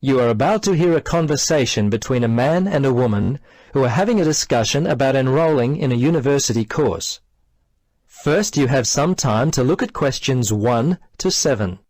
You are about to hear a conversation between a man and a woman who are having a discussion about enrolling in a university course. First, you have some time to look at questions 1 to 7.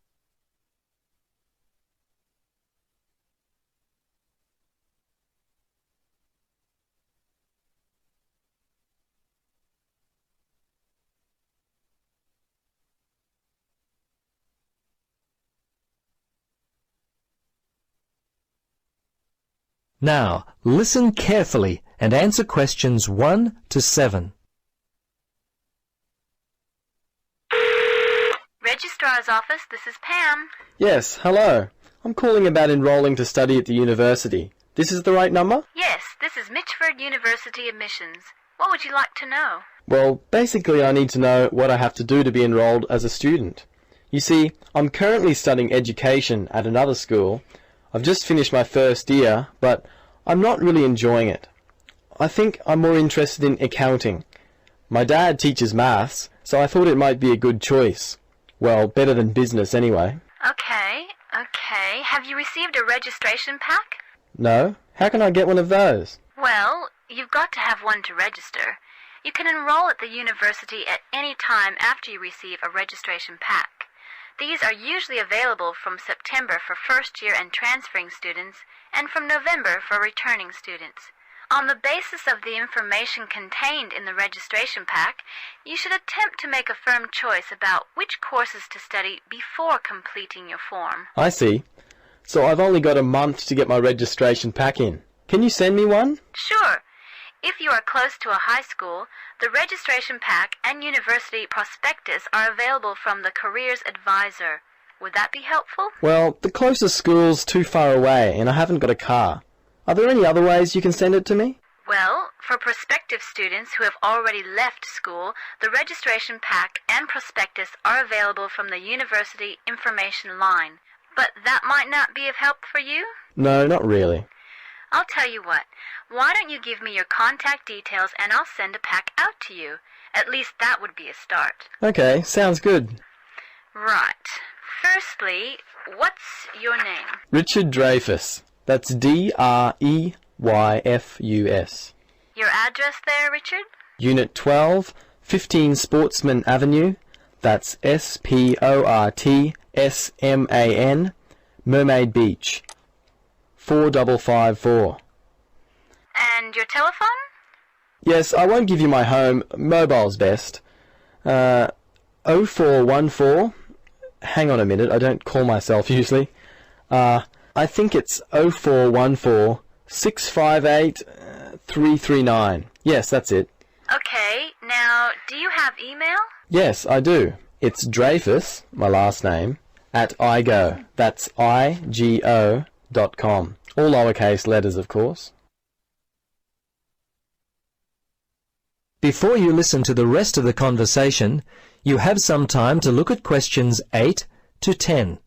Now, listen carefully and answer questions 1 to 7. Registrar's office, this is Pam. Yes, hello. I'm calling about enrolling to study at the university. This is the right number? Yes, this is Mitchford University admissions. What would you like to know? Well, basically I need to know what I have to do to be enrolled as a student. You see, I'm currently studying education at another school. I've just finished my first year, but I'm not really enjoying it. I think I'm more interested in accounting. My dad teaches maths, so I thought it might be a good choice. Well, better than business anyway. Okay. Have you received a registration pack? No? How can I get one of those? Well, you've got to have one to register. You can enroll at the university at any time after you receive a registration pack. These are usually available from September for first-year and transferring students, and from November for returning students. On the basis of the information contained in the registration pack, you should attempt to make a firm choice about which courses to study before completing your form. I see. So I've only got a month to get my registration pack in. Can you send me one? Sure. If you are close to a high school, the registration pack and university prospectus are available from the Careers Advisor. Would that be helpful? Well, the closest school's too far away and I haven't got a car. Are there any other ways you can send it to me? Well, for prospective students who have already left school, the registration pack and prospectus are available from the university information line. But that might not be of help for you? No, not really. I'll tell you what. Why don't you give me your contact details and I'll send a pack out to you. At least that would be a start. Okay, sounds good. Right. Firstly, what's your name? Richard Dreyfus. That's Dreyfus. Your address there, Richard? Unit 12, 15 Sportsman Avenue. That's Sportsman, Mermaid Beach. 4554. And your telephone? Yes, I won't give you my home. Mobile's best. 0414. Hang on a minute, I don't call myself usually. I think it's 0414 658 339. Yes, that's it. Okay, now, do you have email? Yes, I do. It's Dreyfus, my last name, at igo. That's IGO.com. All lowercase letters, of course. Before you listen to the rest of the conversation, you have some time to look at questions 8 to 10.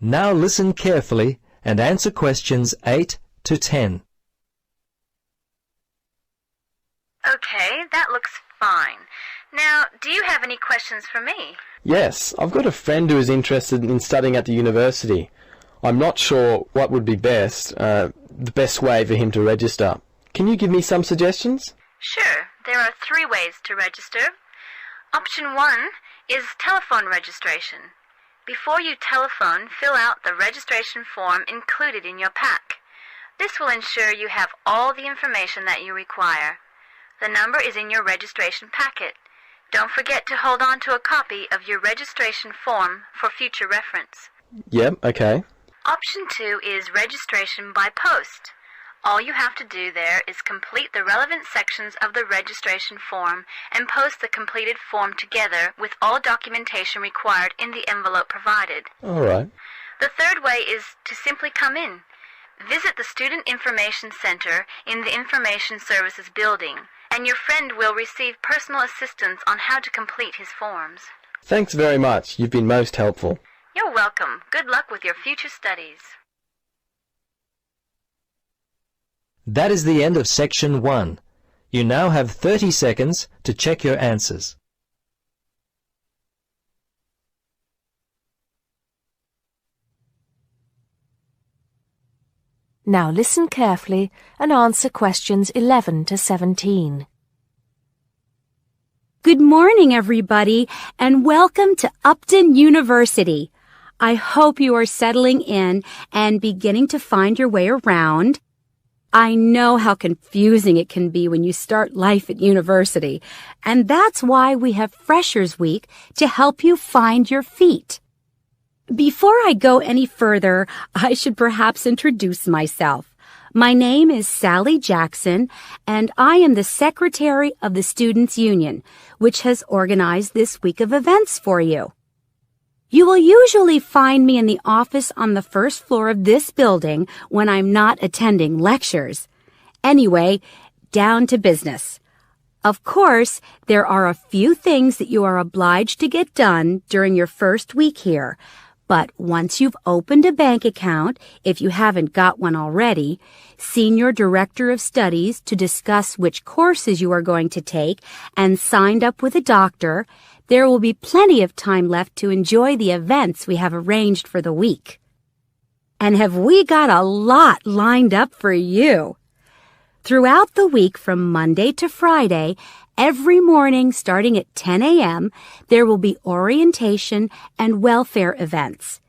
Now listen carefully and answer questions 8 to 10. Okay, that looks fine. Now, do you have any questions for me? Yes, I've got a friend who is interested in studying at the university. I'm not sure what would be best, the best way for him to register. Can you give me some suggestions? Sure, there are 3 ways to register. Option 1 is telephone registration. Before you telephone, fill out the registration form included in your pack. This will ensure you have all the information that you require. The number is in your registration packet. Don't forget to hold on to a copy of your registration form for future reference. Yep, okay. Option 2 is registration by post. All you have to do there is complete the relevant sections of the registration form and post the completed form together with all documentation required in the envelope provided. All right. The third way is to simply come in. Visit the Student Information Center in the Information Services building, and your friend will receive personal assistance on how to complete his forms. Thanks very much. You've been most helpful. You're welcome. Good luck with your future studies. That is the end of section 1. You now have 30 seconds to check your answers. Now listen carefully and answer questions 11 to 17. Good morning, everybody, and welcome to Upton University. I hope you are settling in and beginning to find your way around. I know how confusing it can be when you start life at university, and that's why we have Freshers Week to help you find your feet. Before I go any further, I should perhaps introduce myself. My name is Sally Jackson, and I am the Secretary of the Students' Union, which has organized this week of events for you. You will usually find me in the office on the first floor of this building when I'm not attending lectures. Anyway, down to business. Of course, there are a few things that you are obliged to get done during your first week here. But once you've opened a bank account, if you haven't got one already, seen your director of studies to discuss which courses you are going to take, and signed up with a doctor, there will be plenty of time left to enjoy the events we have arranged for the week. And have we got a lot lined up for you? Throughout the week from Monday to Friday, every morning starting at 10 a.m., there will be orientation and welfare events.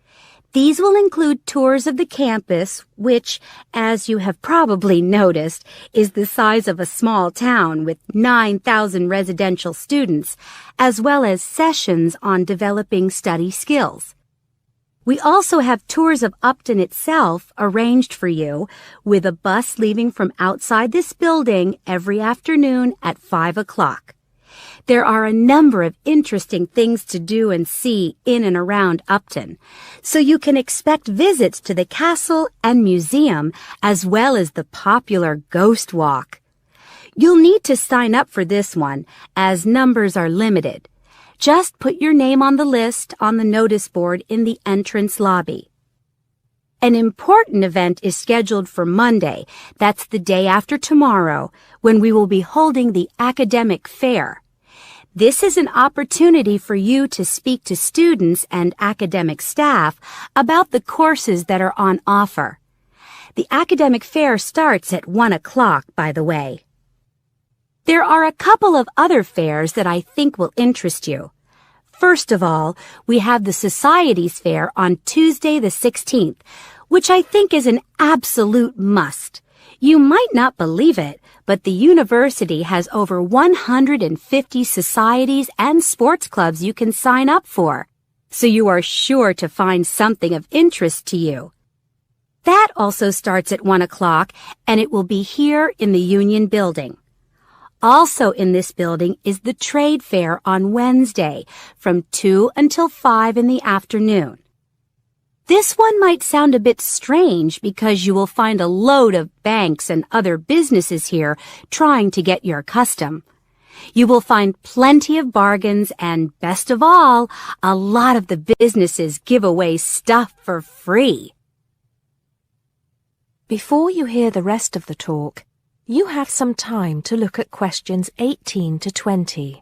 These will include tours of the campus, which, as you have probably noticed, is the size of a small town with 9,000 residential students, as well as sessions on developing study skills. We also have tours of Upton itself arranged for you, with a bus leaving from outside this building every afternoon at 5 o'clock. There are a number of interesting things to do and see in and around Upton, so you can expect visits to the castle and museum as well as the popular Ghost Walk. You'll need to sign up for this one, as numbers are limited. Just put your name on the list on the notice board in the entrance lobby. An important event is scheduled for Monday, that's the day after tomorrow, when we will be holding the academic fair. This is an opportunity for you to speak to students and academic staff about the courses that are on offer. The academic fair starts at 1 o'clock, by the way. There are a couple of other fairs that I think will interest you. First of all, we have the Societies Fair on Tuesday the 16th, which I think is an absolute must. You might not believe it, but the university has over 150 societies and sports clubs you can sign up for, so you are sure to find something of interest to you. That also starts at 1 o'clock, and it will be here in the Union Building. Also in this building is the Trade Fair on Wednesday from 2 until 5 in the afternoon. This one might sound a bit strange because you will find a load of banks and other businesses here trying to get your custom. You will find plenty of bargains and, best of all, a lot of the businesses give away stuff for free. Before you hear the rest of the talk, you have some time to look at questions 18 to 20.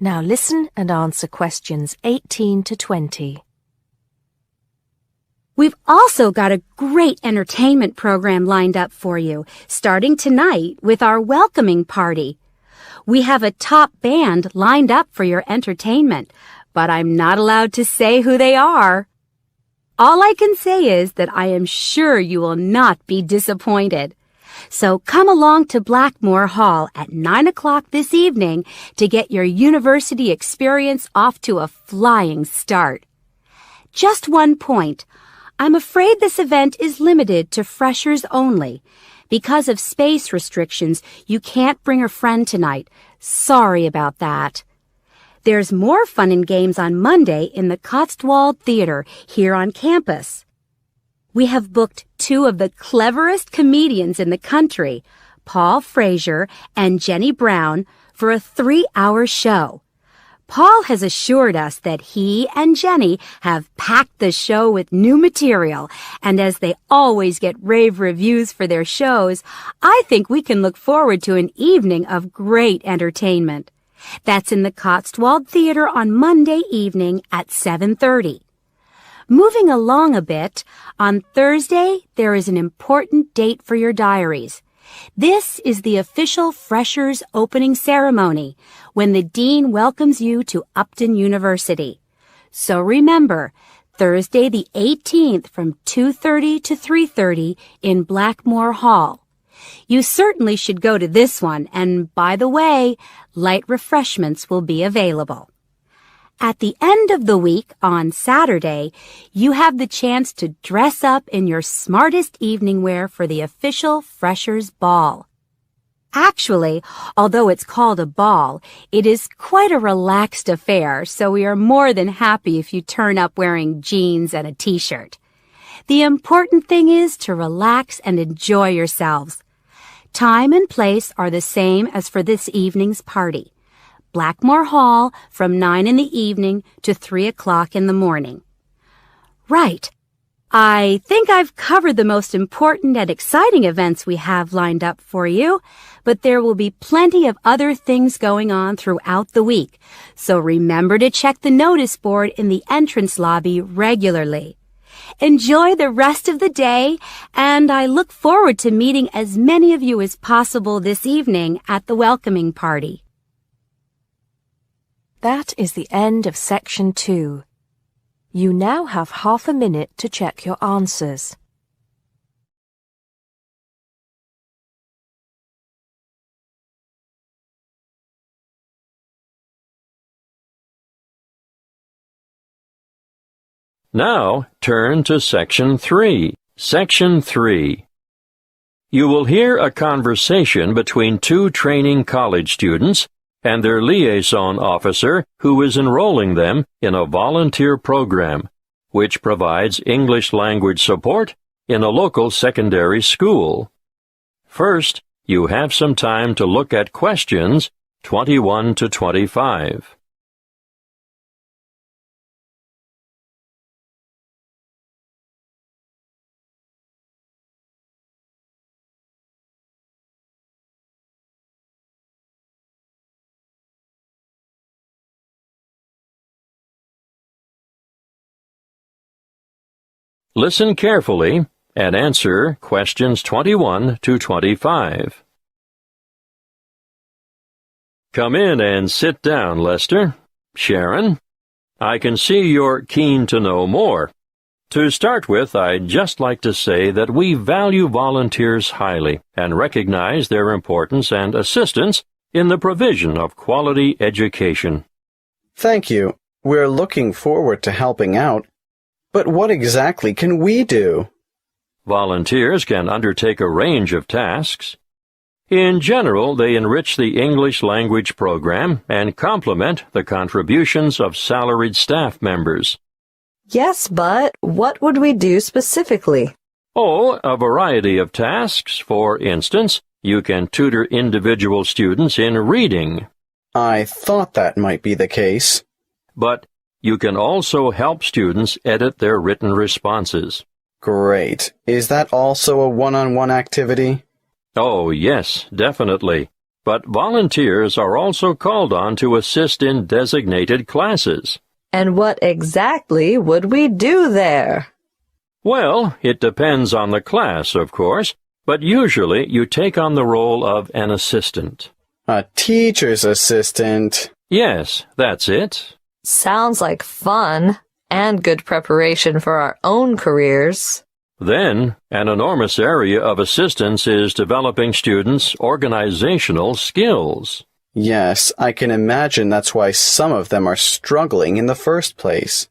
Now listen and answer questions 18 to 20. We've also got a great entertainment program lined up for you, starting tonight with our welcoming party. We have a top band lined up for your entertainment, but I'm not allowed to say who they are. All I can say is that I am sure you will not be disappointed. So come along to Blackmore Hall at 9 o'clock this evening to get your university experience off to a flying start. Just one point. I'm afraid this event is limited to freshers only. Because of space restrictions, you can't bring a friend tonight. Sorry about that. There's more fun and games on Monday in the Cotswold Theater here on campus. We have booked two of the cleverest comedians in the country, Paul Frazier and Jenny Brown, for a 3-hour show. Paul has assured us that he and Jenny have packed the show with new material, and as they always get rave reviews for their shows, I think we can look forward to an evening of great entertainment. That's in the Cotswold Theater on Monday evening at 7:30. Moving along a bit, on Thursday there is an important date for your diaries. This is the official Freshers opening ceremony, when the Dean welcomes you to Upton University. So remember, Thursday the 18th from 2:30 to 3:30 in Blackmore Hall. You certainly should go to this one, and by the way, light refreshments will be available. At the end of the week, on Saturday, you have the chance to dress up in your smartest evening wear for the official Freshers' Ball. Actually, although it's called a ball, it is quite a relaxed affair, so we are more than happy if you turn up wearing jeans and a t-shirt. The important thing is to relax and enjoy yourselves. Time and place are the same as for this evening's party. Blackmore Hall from 9 in the evening to 3 o'clock in the morning. Right. I think I've covered the most important and exciting events we have lined up for you, but there will be plenty of other things going on throughout the week, so remember to check the notice board in the entrance lobby regularly. Enjoy the rest of the day, and I look forward to meeting as many of you as possible this evening at the welcoming party. That is the end of Section 2. You now have half a minute to check your answers. Now turn to Section 3. Section 3. You will hear a conversation between two training college students and their liaison officer who is enrolling them in a volunteer program, which provides English language support in a local secondary school. First, you have some time to look at questions 21 to 25. Listen carefully and answer questions 21 to 25. Come in and sit down, Lester. Sharon, I can see you're keen to know more. To start with, I'd just like to say that we value volunteers highly and recognize their importance and assistance in the provision of quality education. Thank you. We're looking forward to helping out. But what exactly can we do? Volunteers can undertake a range of tasks. In general, they enrich the English language program and complement the contributions of salaried staff members. Yes, but what would we do specifically? Oh, a variety of tasks. For instance, you can tutor individual students in reading. I thought that might be the case. But you can also help students edit their written responses. Great. Is that also a one-on-one activity? Oh, yes, definitely. But volunteers are also called on to assist in designated classes. And what exactly would we do there? Well, it depends on the class, of course, but usually you take on the role of an assistant. A teacher's assistant. Yes, that's it. Sounds like fun and good preparation for our own careers. Then, an enormous area of assistance is developing students' organizational skills. Yes, I can imagine that's why some of them are struggling in the first place.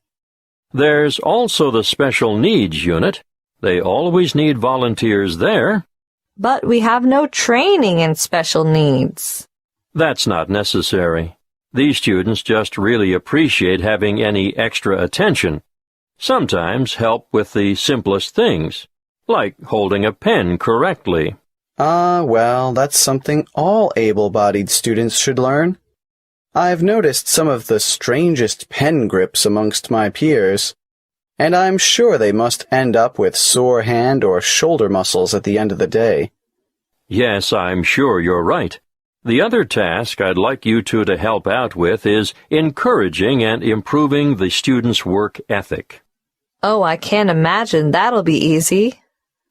There's also the special needs unit. They always need volunteers there. But we have no training in special needs. That's not necessary. These students just really appreciate having any extra attention. sometimes help with the simplest things, like holding a pen correctly. Well, that's something all able-bodied students should learn. I've noticed some of the strangest pen grips amongst my peers, and I'm sure they must end up with sore hand or shoulder muscles at the end of the day. Yes, I'm sure you're right. The other task I'd like you two to help out with is encouraging and improving the students' work ethic. Oh, I can't imagine that'll be easy.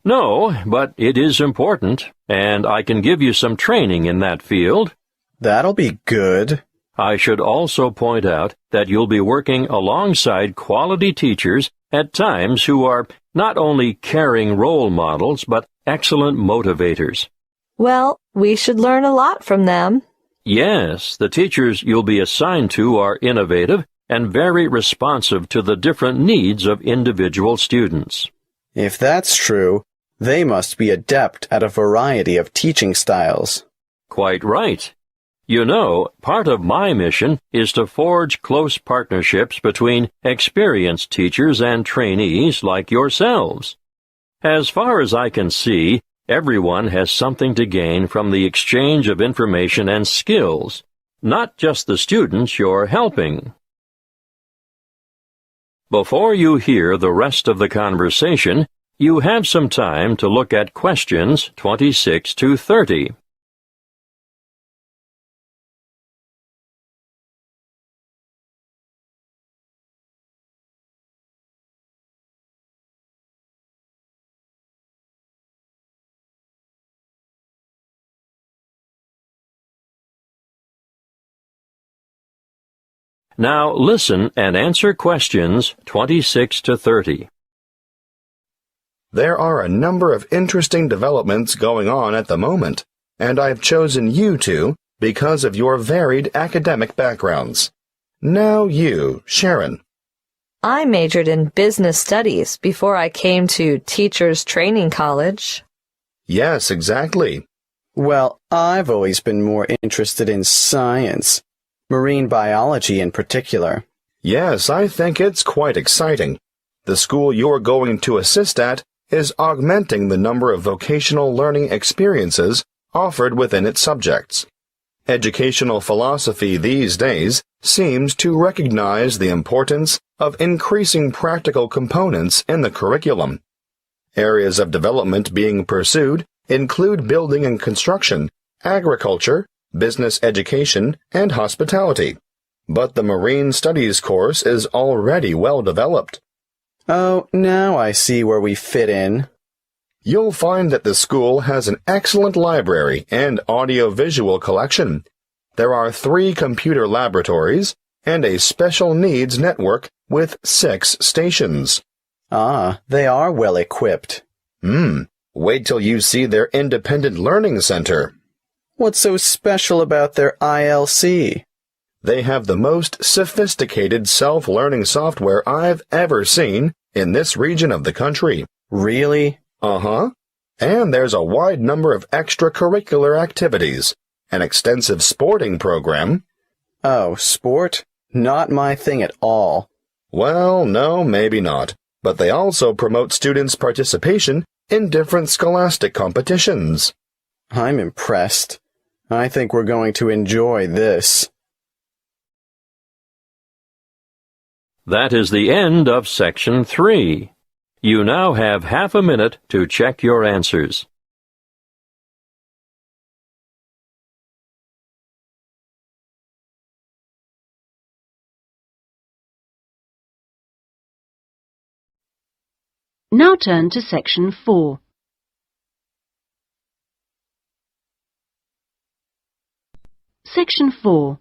No, but it is important, and I can give you some training in that field. That'll be good. I should also point out that you'll be working alongside quality teachers at times who are not only caring role models, but excellent motivators. Well, we should learn a lot from them. Yes, the teachers you'll be assigned to are innovative and very responsive to the different needs of individual students. If that's true, they must be adept at a variety of teaching styles. Quite right. You know, part of my mission is to forge close partnerships between experienced teachers and trainees like yourselves. As far as I can see, everyone has something to gain from the exchange of information and skills, not just the students you're helping. Before you hear the rest of the conversation, you have some time to look at questions 26 to 30. Now listen and answer questions 26 to 30. There are a number of interesting developments going on at the moment, and I've chosen you two because of your varied academic backgrounds. Now you, Sharon. I majored in business studies before I came to Teachers Training College. Yes, exactly. Well, I've always been more interested in science, marine biology in particular. Yes, I think it's quite exciting. The school you're going to assist at is augmenting the number of vocational learning experiences offered within its subjects. Educational philosophy these days seems to recognize the importance of increasing practical components in the curriculum. Areas of development being pursued include building and construction, agriculture, business education, and hospitality. But the Marine Studies course is already well developed. Oh, now I see where we fit in. You'll find that the school has an excellent library and audio-visual collection. There are 3 computer laboratories and a special needs network with 6 stations. Ah, they are well equipped. Wait till you see their independent learning center. What's so special about their ILC? They have the most sophisticated self-learning software I've ever seen in this region of the country. Really? Uh-huh. And there's a wide number of extracurricular activities, an extensive sporting program. Oh, sport? Not my thing at all. Well, no, maybe not. But they also promote students' participation in different scholastic competitions. I'm impressed. I think we're going to enjoy this. That is the end of Section 3. You now have half a minute to check your answers. Now turn to Section 4. Section 4.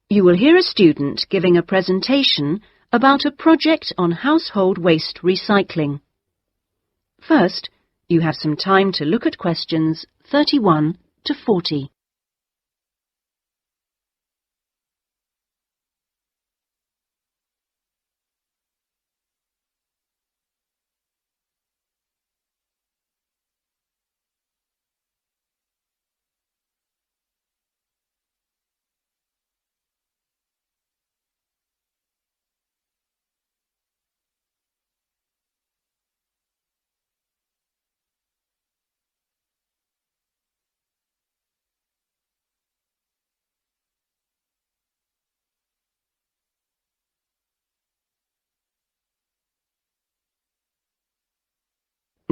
You will hear a student giving a presentation about a project on household waste recycling. First, you have some time to look at questions 31 to 40.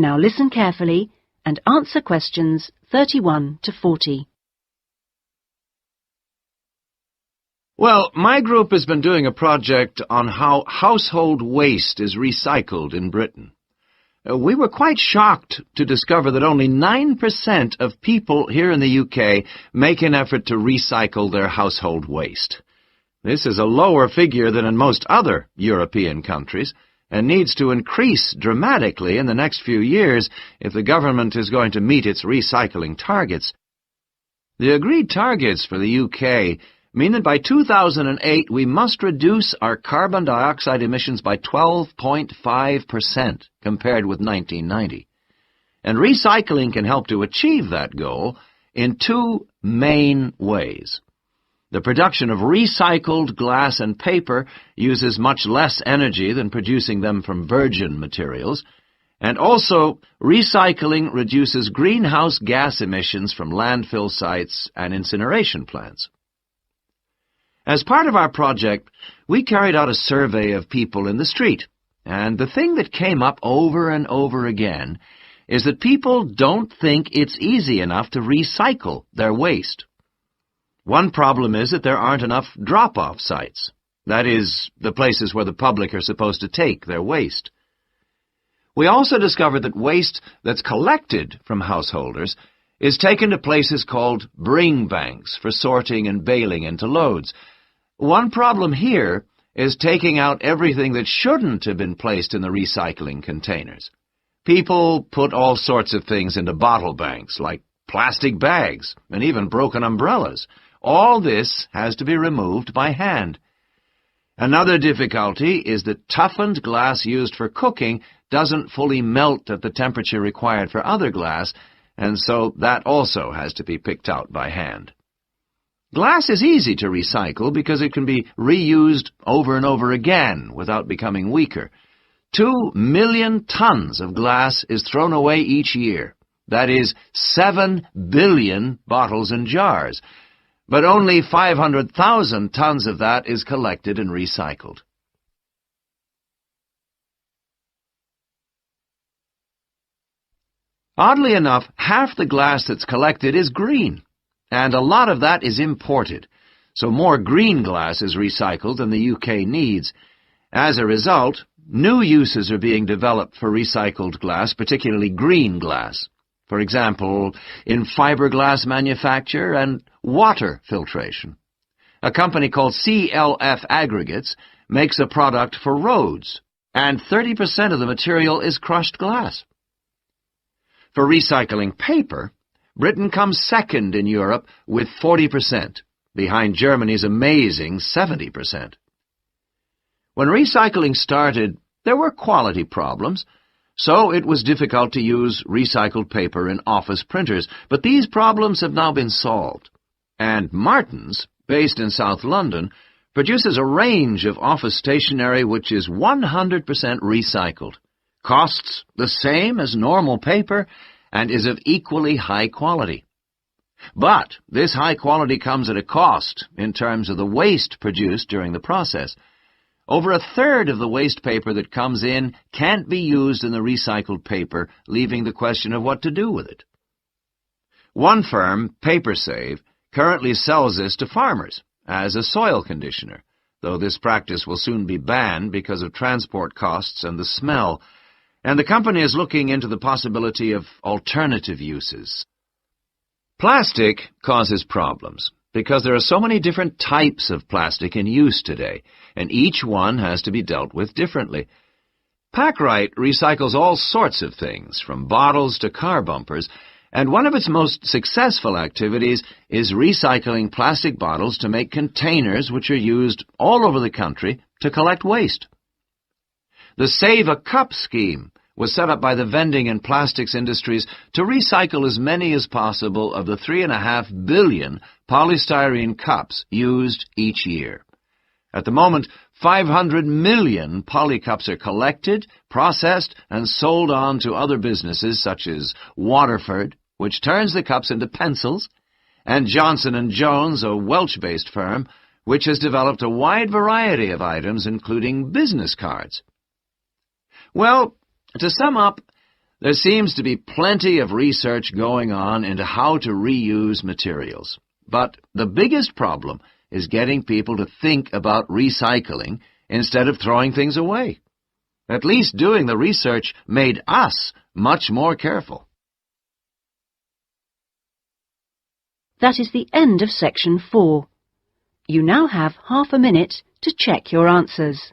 Now listen carefully and answer questions 31 to 40. Well, my group has been doing a project on how household waste is recycled in Britain. We were quite shocked to discover that only 9% of people here in the UK make an effort to recycle their household waste. This is a lower figure than in most other European countries, and needs to increase dramatically in the next few years if the government is going to meet its recycling targets. The agreed targets for the UK mean that by 2008 we must reduce our carbon dioxide emissions by 12.5% compared with 1990. And recycling can help to achieve that goal in two main ways. The production of recycled glass and paper uses much less energy than producing them from virgin materials, and also recycling reduces greenhouse gas emissions from landfill sites and incineration plants. As part of our project, we carried out a survey of people in the street, and the thing that came up over and over again is that people don't think it's easy enough to recycle their waste. One problem is that there aren't enough drop-off sites, that is, the places where the public are supposed to take their waste. We also discovered that waste that's collected from householders is taken to places called bring banks for sorting and baling into loads. One problem here is taking out everything that shouldn't have been placed in the recycling containers. People put all sorts of things into bottle banks, like plastic bags and even broken umbrellas. All this has to be removed by hand. Another difficulty is that toughened glass used for cooking doesn't fully melt at the temperature required for other glass, and so that also has to be picked out by hand. Glass is easy to recycle because it can be reused over and over again without becoming weaker. 2 million tons of glass is thrown away each year. That is 7 billion bottles and jars. But only 500,000 tons of that is collected and recycled. Oddly enough, half the glass that's collected is green, and a lot of that is imported, so more green glass is recycled than the UK needs. As a result, new uses are being developed for recycled glass, particularly green glass. For example, in fiberglass manufacture and water filtration. A company called CLF Aggregates makes a product for roads, and 30% of the material is crushed glass. For recycling paper, Britain comes second in Europe with 40%, behind Germany's amazing 70%. When recycling started, there were quality problems, so it was difficult to use recycled paper in office printers, but these problems have now been solved. And Martin's, based in South London, produces a range of office stationery which is 100% recycled, costs the same as normal paper, and is of equally high quality. But this high quality comes at a cost in terms of the waste produced during the process. Over a third of the waste paper that comes in can't be used in the recycled paper, leaving the question of what to do with it. One firm, PaperSave, currently sells this to farmers as a soil conditioner, though this practice will soon be banned because of transport costs and the smell, and the company is looking into the possibility of alternative uses. Plastic causes problems because there are so many different types of plastic in use today, and each one has to be dealt with differently. Packrite recycles all sorts of things, from bottles to car bumpers, and one of its most successful activities is recycling plastic bottles to make containers which are used all over the country to collect waste. The Save a Cup scheme was set up by the vending and plastics industries to recycle as many as possible of the 3.5 billion polystyrene cups used each year. At the moment, 500 million polycups are collected, processed, and sold on to other businesses such as Waterford, which turns the cups into pencils, and Johnson & Jones, a Welsh-based firm, which has developed a wide variety of items, including business cards. Well, to sum up, There seems to be plenty of research going on into how to reuse materials. But the biggest problem is getting people to think about recycling instead of throwing things away. At least doing the research made us much more careful. That is the end of section 4. You now have half a minute to check your answers.